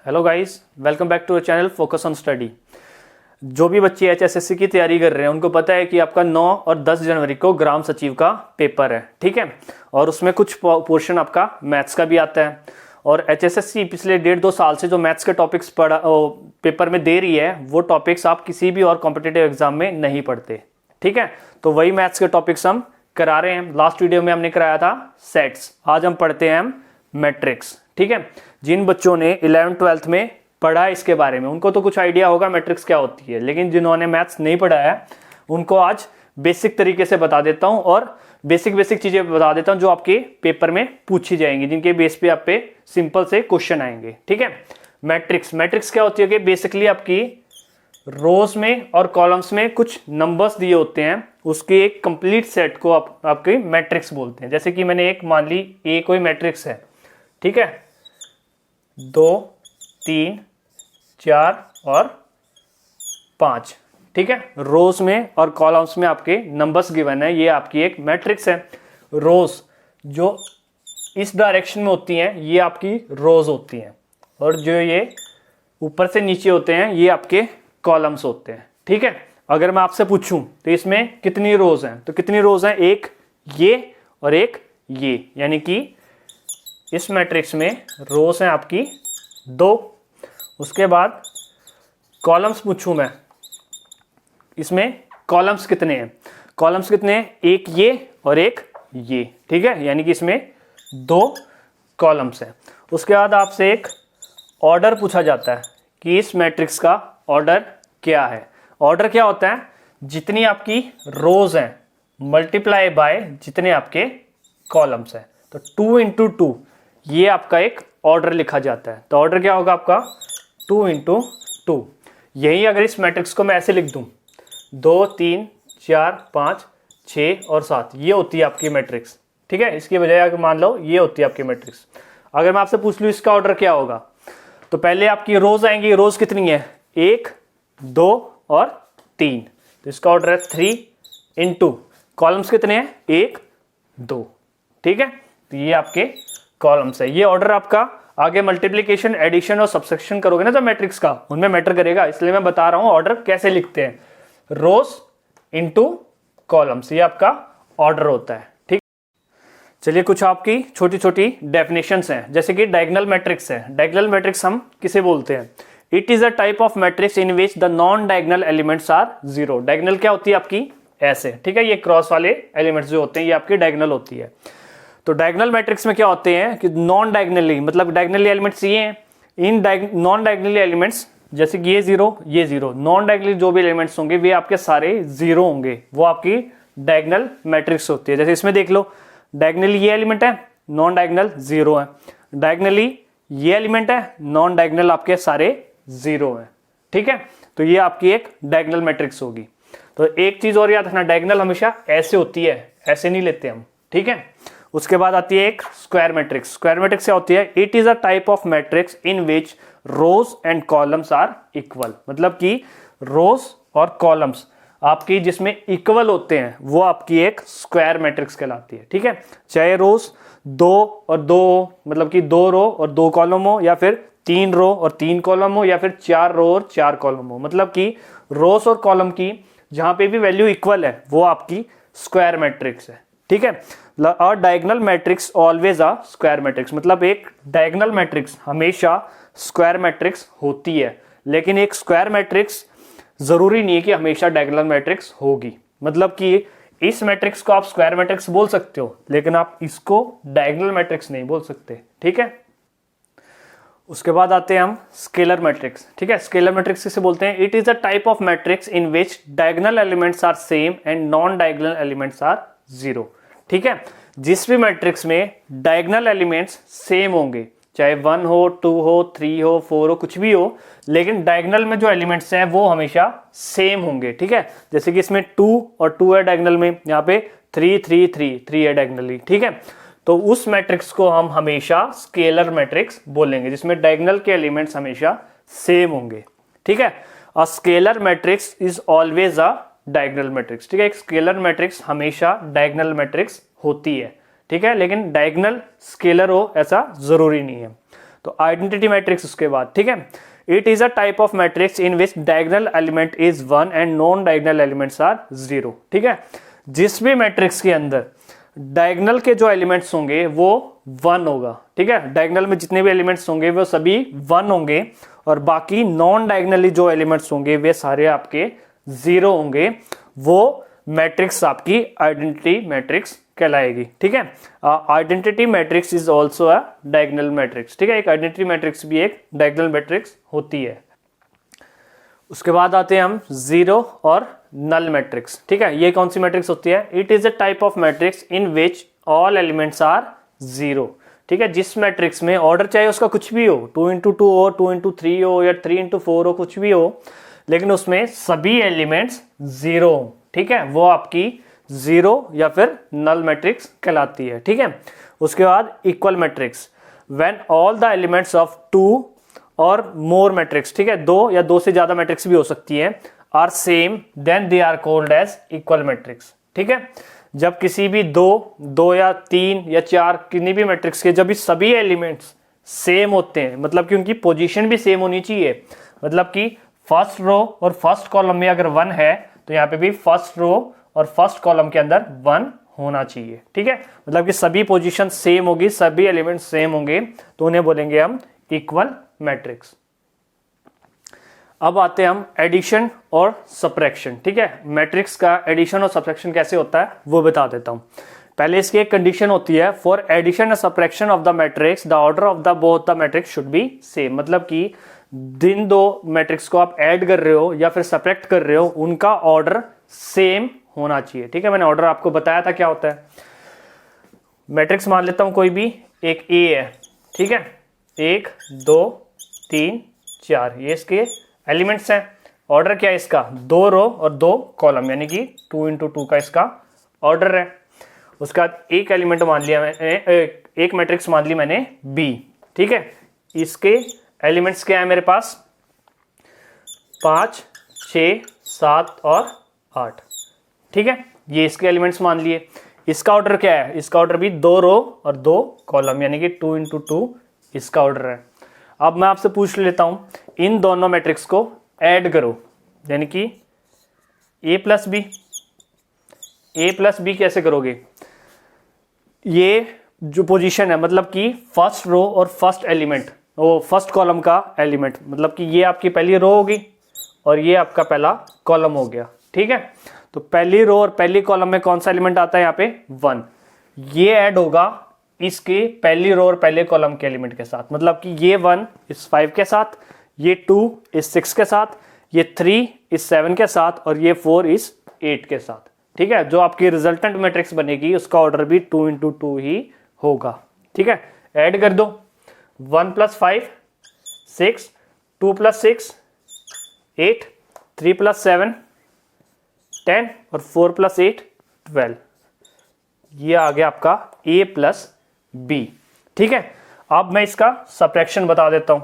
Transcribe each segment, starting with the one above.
Hello guys, welcome back to our channel focus on study. जो भी बच्चे HSSC की तैयारी कर रहे हैं उनको पता है कि आपका 9 और 10 जनवरी को ग्राम सचिव का पेपर है, ठीक है। और उसमें कुछ पोर्शन आपका मैथ्स का भी आता है। और एचएसएससी पिछले 1.5-2 साल से जो मैथ्स के टॉपिक्स पेपर में दे रही है वो टॉपिक्स आप किसी भी और कॉम्पिटिटिव एग्जाम में नहीं पढ़ते, ठीक है। तो वही मैथ्स के टॉपिक्स हम करा रहे हैं। लास्ट वीडियो में हमने कराया था सेट्स, आज हम पढ़ते हैं मैट्रिक्स, ठीक है। जिन बच्चों ने 11th-12th में पढ़ा है इसके बारे में उनको तो कुछ आइडिया होगा मैट्रिक्स क्या होती है, लेकिन जिन्होंने मैथ्स नहीं पढ़ा है उनको आज बेसिक तरीके से बता देता हूं और बेसिक चीजें बता देता हूं जो आपके पेपर में पूछी जाएंगी, जिनके बेस पे आप पे सिंपल से क्वेश्चन आएंगे, ठीक है। मैट्रिक्स क्या होती है कि बेसिकली आपकी रोज में और कॉलम्स में कुछ नंबर्स दिए होते हैं, उसके एक कंप्लीट सेट को आपके मैट्रिक्स बोलते हैं। जैसे कि मैंने एक मान ली ए कोई मैट्रिक्स है, ठीक है, 2, 3, 4 और 5, ठीक है। रोज में और कॉलम्स में आपके नंबर्स गिवन है, ये आपकी एक मैट्रिक्स है। रोज जो इस डायरेक्शन में होती हैं ये आपकी रोज होती हैं, और जो ये ऊपर से नीचे होते हैं ये आपके कॉलम्स होते हैं, ठीक है। अगर मैं आपसे पूछूं तो इसमें कितनी रोज हैं, तो कितनी रोज हैं, एक ये और एक ये, यानी कि इस मैट्रिक्स में रोज हैं आपकी 2। उसके बाद कॉलम्स पूछूं मैं, इसमें कॉलम्स कितने हैं, कॉलम्स कितने हैं, एक ये और एक ये, ठीक है, यानी कि इसमें 2 कॉलम्स हैं। उसके बाद आपसे एक ऑर्डर पूछा जाता है कि इस मैट्रिक्स का ऑर्डर क्या है। ऑर्डर क्या होता है, जितनी आपकी रोज हैं मल्टीप्लाई बाय जितने आपके कॉलम्स हैं, तो 2 इंटू 2 ये आपका एक ऑर्डर लिखा जाता है। तो ऑर्डर क्या होगा आपका 2 इंटू 2। यही अगर इस मैट्रिक्स को मैं ऐसे लिख दूं 2, 3, 4, 5, 6 और 7, ये होती है आपकी मैट्रिक्स, ठीक है। इसकी बजाय अगर मान लो ये होती है आपकी मैट्रिक्स। अगर मैं आपसे पूछ लूं इसका ऑर्डर क्या होगा, तो पहले आपकी रोज आएंगी, रोज कितनी है, 1, 2 और 3, तो इसका ऑर्डर है 3 इंटू कॉलम्स कितने हैं, 1, 2, ठीक है। तो ये आपके कॉलम्स है। ये ऑर्डर आपका आगे मल्टीप्लिकेशन, एडिशन और सब्सट्रैक्शन करोगे ना जब मैट्रिक्स का, उनमें मैटर करेगा, इसलिए मैं बता रहा हूं ऑर्डर कैसे लिखते हैं, रोज इंटू कॉलम्स, ये आपका ऑर्डर होता है, ठीक। चलिए कुछ आपकी छोटी छोटी डेफिनेशंस हैं, जैसे कि डायगोनल मैट्रिक्स है। डायगोनल मैट्रिक्स हम किसे बोलते हैं, it is a type of matrix in which the non diagonal elements are 0। Diagonal क्या होती है आपकी, ऐसे, ठीक है, ये क्रॉस वाले एलिमेंट्स जो होते हैं ये आपकी डायगोनल होती है। तो डायगोनल मैट्रिक्स में क्या होते हैं कि नॉन डायगोनली, मतलब डायगोनली एलिमेंट्स ये हैं, इन नॉन डायगोनली एलिमेंट्स जैसे कि ये 0, ये 0, नॉन डायगोनली जो भी एलिमेंट्स होंगे वे आपके सारे 0 होंगे, वो आपकी डायगोनल मैट्रिक्स होती है। जैसे इसमें देख लो, डायगोनली ये एलिमेंट है, नॉन डायगोनल 0 है, डायगोनली ये एलिमेंट है, नॉन डायगोनल आपके सारे 0 है, ठीक है। तो ये आपकी एक डायगोनल मैट्रिक्स होगी। तो एक चीज और याद रखना, डायगोनल हमेशा ऐसे होती है, ऐसे नहीं लेते हम, ठीक है। उसके बाद आती है एक स्क्वायर मैट्रिक्स। स्क्वायर मैट्रिक्स क्या होती है, it is a type of matrix in which rows and columns are equal, मतलब कि रोज और कॉलम्स आपकी जिसमें इक्वल होते हैं वो आपकी एक स्क्वायर मैट्रिक्स कहलाती है, ठीक है। चाहे रोज 2 और 2, मतलब कि 2 रो और 2 कॉलम हो, या फिर 3 रो और 3 कॉलम हो, या फिर 4 रो और 4 कॉलम हो, मतलब कि रोज और कॉलम की जहां पे भी वैल्यू इक्वल है वो आपकी स्क्वायर मैट्रिक्स है, ठीक है। अ diagonal matrix always a square matrix, मतलब एक डायगोनल मैट्रिक्स हमेशा स्क्वायर मैट्रिक्स होती है, लेकिन एक स्क्वायर मैट्रिक्स जरूरी नहीं है कि हमेशा डायगोनल मैट्रिक्स होगी। मतलब कि इस मैट्रिक्स को आप स्क्वायर मैट्रिक्स बोल सकते हो, लेकिन आप इसको डायगोनल मैट्रिक्स नहीं बोल सकते, ठीक है। उसके बाद आते हैं हम स्केलर मैट्रिक्स, ठीक है। स्केलर मैट्रिक्स किसे बोलते हैं, it is a type of matrix in which diagonal elements are same and non diagonal elements are 0, ठीक है। जिस भी मैट्रिक्स में डायगोनल एलिमेंट्स सेम होंगे, चाहे 1 हो, 2 हो, 3 हो, 4 हो, कुछ भी हो, लेकिन डायगोनल में जो एलिमेंट्स हैं वो हमेशा सेम होंगे, ठीक है। जैसे कि इसमें 2 और 2 है डायगोनल में, यहाँ पे 3, 3, 3, 3 है डायगोनली, ठीक है। तो उस मैट्रिक्स को हम हमेशा स्केलर मैट्रिक्स बोलेंगे, जिसमें डायगोनल के एलिमेंट्स हमेशा सेम होंगे, ठीक है। A scalar matrix is always a diagonal matrix, ठीक है। एक स्केलर मैट्रिक्स हमेशा डायगोनल मैट्रिक्स होती है, ठीक है, लेकिन डायगोनल स्केलर हो ऐसा जरूरी नहीं है। तो आइडेंटिटी मैट्रिक्स उसके बाद, ठीक है। It is a type of matrix in which diagonal element is 1 and non diagonal elements are 0, ठीक है। जिस भी मैट्रिक्स के अंदर डायगोनल के जो एलिमेंट्स होंगे वो 1 होगा, ठीक है। डायगोनल में जितने भी एलिमेंट्स होंगे वो सभी 1 होंगे और बाकी नॉन डायगोनली जो एलिमेंट्स होंगे वे सारे आपके 0 होंगे। वो मैट्रिक्स आपकी आइडेंटिटी मैट्रिक्स कहलाएगी, ठीक है। Identity matrix is also a diagonal matrix, ठीक है। एक आइडेंटिटी मैट्रिक्स भी एक डायगोनल मैट्रिक्स होती है। उसके बाद आते हैं हम जीरो और नल मैट्रिक्स, ठीक है। ये कौन सी मैट्रिक्स होती है? It is a type of matrix in which all elements are 0, ठीक है। जिस मैट्रिक्स में ऑर्डर चाहे उसका कुछ भी हो, 2 into 2 हो, 2 into 3 हो या 3 into 4 हो, कुछ भी हो, लेकिन उसमें सभी एलिमेंट्स 0 हो, ठीक है, वो आपकी 0 या फिर नल मैट्रिक्स कहलाती है, ठीक है। उसके बाद equal matrix, when all the elements of 2 और मोर मैट्रिक्स, ठीक है, 2 या 2 से ज्यादा मैट्रिक्स भी हो सकती है, are same then they are called as equal matrix, ठीक है। जब किसी भी 2 या 3 या 4 किन्हीं भी मैट्रिक्स के जब भी सभी एलिमेंट्स सेम होते हैं, मतलब कि उनकी पोजीशन भी सेम होनी चाहिए, मतलब कि फर्स्ट रो और फर्स्ट कॉलम में अगर 1 है तो यहाँ पे भी फर्स्ट रो और फर्स्ट कॉलम के अंदर 1 होना चाहिए, ठीक है। मतलब कि सभी पोजीशन सेम होगी, सभी एलिमेंट सेम होंगे, तो उन्हें बोलेंगे हम इक्वल मैट्रिक्स। अब आते हैं हम एडिशन और सब्ट्रैक्शन, ठीक है। मैट्रिक्स का एडिशन और सब्ट्रैक्शन कैसे होता है वो बता देता हूं। पहले इसकी एक कंडीशन होती है, for addition and subtraction of the matrix the order of the both the matrix should be same, मतलब कि जिन दो मैट्रिक्स को आप ऐड कर रहे हो या फिर सब्ट्रैक्ट कर रहे हो उनका ऑर्डर सेम होना चाहिए, ठीक है। मैंने ऑर्डर आपको बताया था क्या होता है। मैट्रिक्स मान लेता हूं कोई भी, एक ए है, ठीक है, 1 2 3 4 ये इसके एलिमेंट्स हैं। ऑर्डर क्या है इसका? 2 रो और 2 कॉलम, यानी कि 2 into 2 का इसका ऑर्डर है। उसका एक एलिमेंट मान लिया मैंने, एक मैट्रिक्स मान ली मैंने बी, ठीक है। इसके एलिमेंट्स क्या है मेरे पास? 5 6 7 और 8, ठीक है। ये इसके एलिमेंट्स मान लिए। इसका ऑर्डर क्या है? इसका ऑर्डर भी 2 रो और 2 कॉलम, यानी कि 2 into 2 इसका ऑर्डर है। अब मैं आपसे पूछ लेता हूं, इन दोनों मैट्रिक्स को ऐड करो, यानी कि a प्लस बी कैसे करोगे? ये जो पोजीशन है, मतलब कि फर्स्ट रो और फर्स्ट एलिमेंट, वो फर्स्ट कॉलम का एलिमेंट, मतलब कि ये आपकी पहली रो होगी और ये आपका पहला कॉलम हो गया, ठीक है। तो पहली रो और पहली कॉलम में कौन सा एलिमेंट आता है? यहाँ पे 1। ये ऐड होगा इसके पहली रो और पहले कॉलम के एलिमेंट के साथ, मतलब कि ये 1 इस 5 के साथ, ये 2 इस 6 के साथ, ये 3 इस 7 के साथ और ये 4 इस 8 के साथ, ठीक है। जो आपकी रिजल्टेंट मैट्रिक्स बनेगी उसका ऑर्डर भी 2 into 2 ही होगा, ठीक है। ऐड कर दो, 1 + 5 6, 2 + 6 8, 3 + 7 10 और 4 + 8 12। ये आ गया आपका a + b, ठीक है। अब मैं इसका सब्ट्रैक्शन बता देता हूं।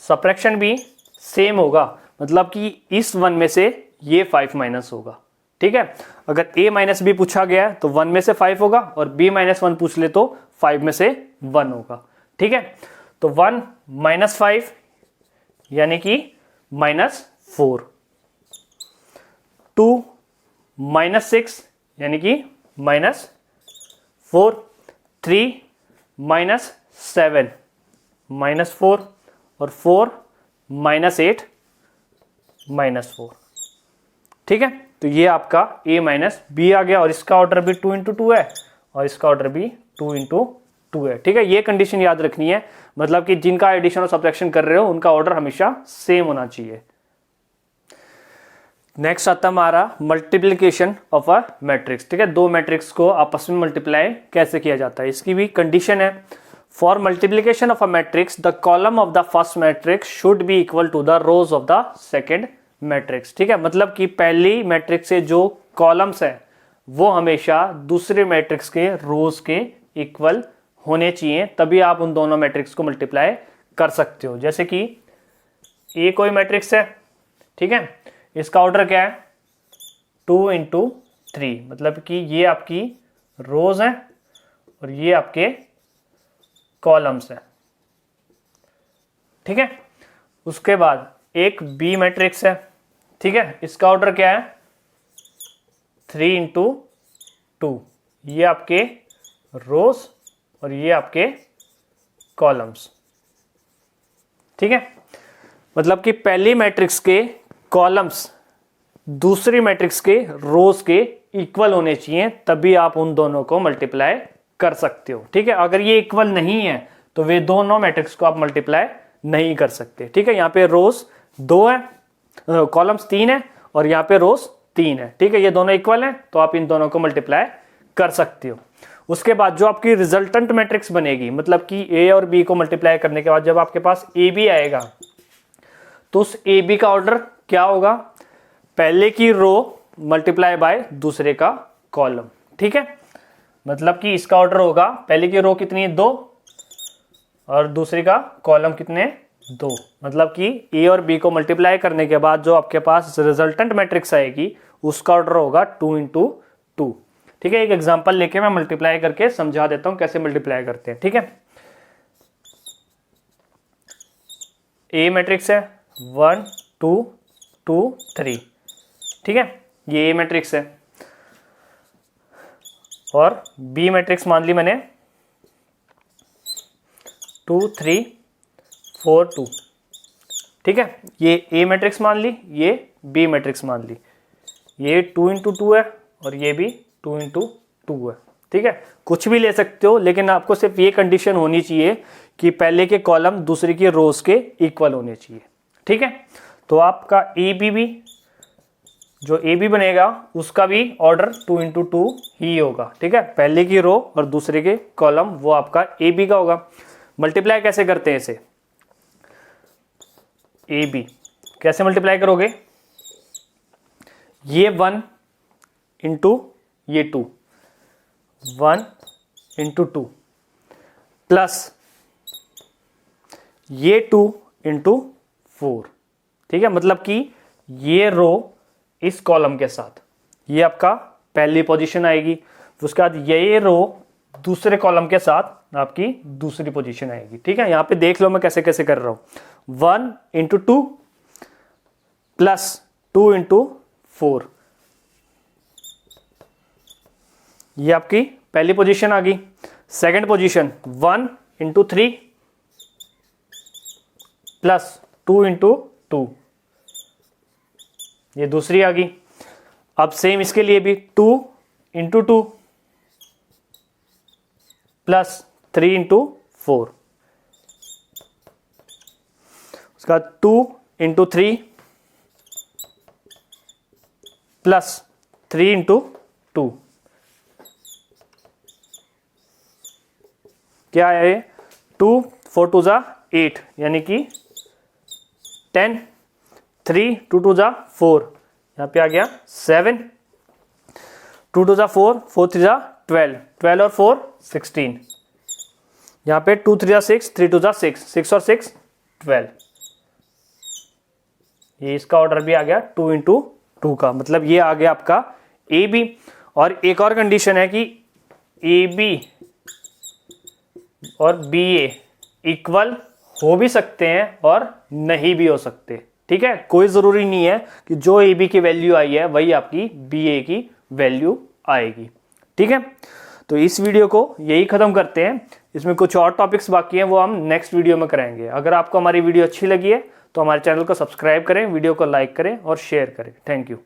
सब्ट्रैक्शन भी सेम होगा, मतलब कि इस 1 में से ये 5 माइनस होगा, ठीक है। अगर a - b पूछा गया तो 1 में से 5 होगा और b - 1 पूछ ले तो 5 में से 1 होगा, ठीक है। तो 1 - 5 यानी कि -4, 2 - 6 यानी कि -4, 3 - 7 -4 और 4 - 8 -4, ठीक है। तो ये आपका a - b आ गया और इसका ऑर्डर भी 2 into 2 है और इसका ऑर्डर भी 2 into 2 है, ठीक है। ये कंडीशन याद रखनी है, मतलब कि जिनका एडिशन और सब्ट्रैक्शन कर रहे हो उनका ऑर्डर हमेशा सेम होना चाहिए। नेक्स्ट आता है हमारा मल्टीप्लीकेशन ऑफ अ मैट्रिक्स, ठीक है। दो मैट्रिक्स को आपस में मल्टीप्लाई कैसे किया जाता है, इसकी भी कंडीशन है। For multiplication of a matrix the column of the first matrix should be equal to the rows of the second matrix, ठीक है। मतलब कि पहली मैट्रिक्स से जो कॉलम्स है वो हमेशा दूसरे मैट्रिक्स के रोज के इक्वल होने चाहिए, तभी आप उन दोनों मैट्रिक्स को मल्टीप्लाई कर सकते हो। जैसे कि ए कोई मैट्रिक्स है, ठीक है, इसका ऑर्डर क्या है? 2 into 3, मतलब कि ये आपकी रोज है और ये आपके कॉलम्स हैं, ठीक है। उसके बाद एक बी मैट्रिक्स है, ठीक है, इसका ऑर्डर क्या है 3×2, ये आपके रोज और ये आपके कॉलम्स, ठीक है। मतलब कि पहली मैट्रिक्स के कॉलम्स दूसरी मैट्रिक्स के रोज के इक्वल होने चाहिए, तभी आप उन दोनों को मल्टीप्लाई कर सकते हो, ठीक है। अगर ये इक्वल नहीं है तो वे दोनों मैट्रिक्स को आप मल्टीप्लाई नहीं कर सकते, ठीक है। यहाँ पे रोज 2 है, कॉलम्स 3 है और यहाँ पे रोज 3 है, ठीक है। ये दोनों इक्वल हैं तो आप इन दोनों को मल्टीप्लाई कर सकते हो। उसके बाद जो आपकी रिजल्टेंट मैट्रिक्स बनेगी, मतलब कि ए और बी को मल्टीप्लाई करने के बाद जब आपके पास ए बी आएगा तो उस ए बी का ऑर्डर क्या होगा, पहले की रो मल्टीप्लाई बाय दूसरे का कॉलम, ठीक है। मतलब कि इसका ऑर्डर होगा पहले की रो कितनी है 2 और दूसरी का कॉलम कितने 2, मतलब कि ए और बी को मल्टीप्लाई करने के बाद जो आपके पास रिजल्टेंट मैट्रिक्स आएगी उसका ऑर्डर होगा 2×2, ठीक है। एक एग्जांपल लेके मैं मल्टीप्लाई करके समझा देता हूं कैसे मल्टीप्लाई करते हैं, ठीक है। ए मैट्रिक्स है 1 2 2 3, ठीक है, ये ए मैट्रिक्स है। और बी मैट्रिक्स मान ली मैंने 2 3 4 2, ठीक है। ये ए मैट्रिक्स मान ली, ये बी मैट्रिक्स मान ली, ये 2×2 है और ये भी 2×2 है, ठीक है। कुछ भी ले सकते हो, लेकिन आपको सिर्फ ये कंडीशन होनी चाहिए कि पहले के कॉलम दूसरे के रोज के इक्वल होने चाहिए, ठीक है। तो आपका ए बी भी जो ए बी बनेगा उसका भी ऑर्डर 2×2 ही होगा, ठीक है। पहले की रो और दूसरे के कॉलम वो आपका ए बी का होगा। मल्टीप्लाई कैसे करते हैं इसे, ए बी कैसे मल्टीप्लाई करोगे, ये 1 इंटू ये 2, 1×2 प्लस ये 2×4, ठीक है। मतलब कि ये रो इस कॉलम के साथ ये आपका पहली पोजीशन आएगी, उसके बाद ये रो दूसरे कॉलम के साथ आपकी दूसरी पोजीशन आएगी, ठीक है। यहां पे देख लो मैं कैसे कैसे कर रहा हूं, 1×2 प्लस 2×4, ये आपकी पहली पोजीशन आ गई। सेकंड पोजीशन 1×3 प्लस 2×2, ये दूसरी आ गई। अब सेम इसके लिए भी 2×2 प्लस 3×4, उसका 2×3 प्लस 3×2, क्या है 2 4 2 8 यानी कि 10, 3 2 2 4, यहाँ पे आ गया 7, 2 2 4, 4 3 12, 12 और 4 16, यहाँ पे 2 3 6, 3 2 6, 6 और 6 12, ये इसका ऑर्डर भी आ गया 2×2 का। मतलब ये आ गया आपका ए बी। और एक और कंडीशन है कि ए बी और बी ए इक्वल हो भी सकते हैं और नहीं भी हो सकते, ठीक है। कोई जरूरी नहीं है कि जो ए बी की वैल्यू आई है वही आपकी बी ए की वैल्यू आएगी, ठीक है। तो इस वीडियो को यही खत्म करते हैं, इसमें कुछ और टॉपिक्स बाकी हैं वो हम नेक्स्ट वीडियो में कराएंगे। अगर आपको हमारी वीडियो अच्छी लगी है तो हमारे चैनल को सब्सक्राइब करें, वीडियो को लाइक करें और शेयर करें। Thank you.